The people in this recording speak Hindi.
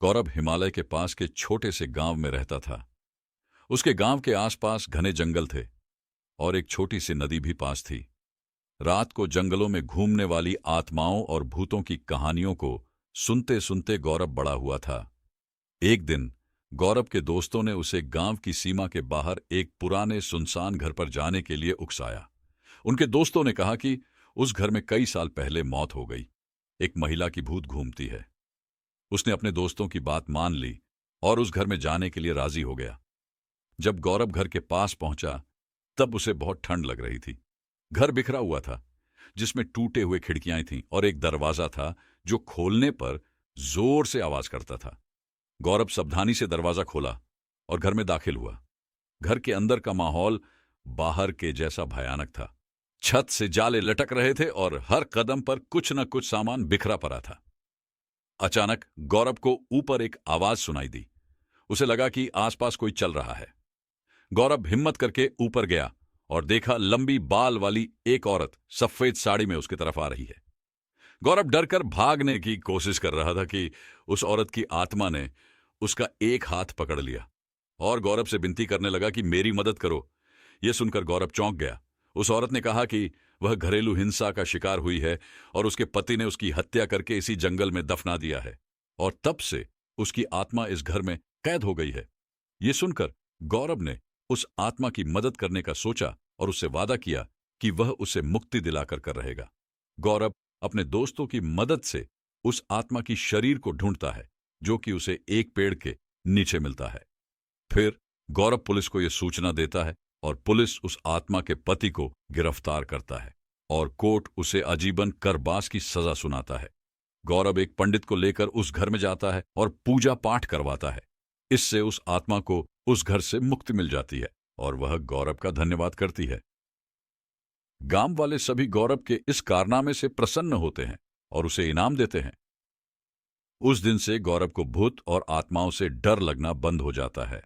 गौरव हिमालय के पास के छोटे से गांव में रहता था। उसके गांव के आसपास घने जंगल थे और एक छोटी सी नदी भी पास थी। रात को जंगलों में घूमने वाली आत्माओं और भूतों की कहानियों को सुनते सुनते गौरव बड़ा हुआ था। एक दिन गौरव के दोस्तों ने उसे गांव की सीमा के बाहर एक पुराने सुनसान घर पर जाने के लिए उकसाया। उनके दोस्तों ने कहा कि उस घर में कई साल पहले मौत हो गई। एक महिला की भूत घूमती है। उसने अपने दोस्तों की बात मान ली और उस घर में जाने के लिए राजी हो गया। जब गौरव घर के पास पहुंचा तब उसे बहुत ठंड लग रही थी। घर बिखरा हुआ था, जिसमें टूटे हुए खिड़कियां थीं और एक दरवाजा था जो खोलने पर जोर से आवाज करता था। गौरव सावधानी से दरवाजा खोला और घर में दाखिल हुआ। घर के अंदर का माहौल बाहर के जैसा भयानक था। छत से जाले लटक रहे थे और हर कदम पर कुछ न कुछ सामान बिखरा पड़ा था। अचानक गौरव को ऊपर एक आवाज सुनाई दी। उसे लगा कि आसपास कोई चल रहा है। गौरव हिम्मत करके ऊपर गया और देखा लंबी बाल वाली एक औरत सफेद साड़ी में उसकी तरफ आ रही है। गौरव डरकर भागने की कोशिश कर रहा था कि उस औरत की आत्मा ने उसका एक हाथ पकड़ लिया और गौरव से विनती करने लगा कि मेरी मदद करो। यह सुनकर गौरव चौंक गया। उस औरत ने कहा कि वह घरेलू हिंसा का शिकार हुई है और उसके पति ने उसकी हत्या करके इसी जंगल में दफना दिया है और तब से उसकी आत्मा इस घर में कैद हो गई है। यह सुनकर गौरव ने उस आत्मा की मदद करने का सोचा और उससे वादा किया कि वह उसे मुक्ति दिलाकर कर रहेगा। गौरव अपने दोस्तों की मदद से उस आत्मा की शरीर को ढूंढता है जो कि उसे एक पेड़ के नीचे मिलता है। फिर गौरव पुलिस को यह सूचना देता है और पुलिस उस आत्मा के पति को गिरफ्तार करता है और कोर्ट उसे आजीवन कारावास की सजा सुनाता है। गौरव एक पंडित को लेकर उस घर में जाता है और पूजा पाठ करवाता है। इससे उस आत्मा को उस घर से मुक्ति मिल जाती है और वह गौरव का धन्यवाद करती है। गांव वाले सभी गौरव के इस कारनामे से प्रसन्न होते हैं और उसे इनाम देते हैं। उस दिन से गौरव को भूत और आत्माओं से डर लगना बंद हो जाता है।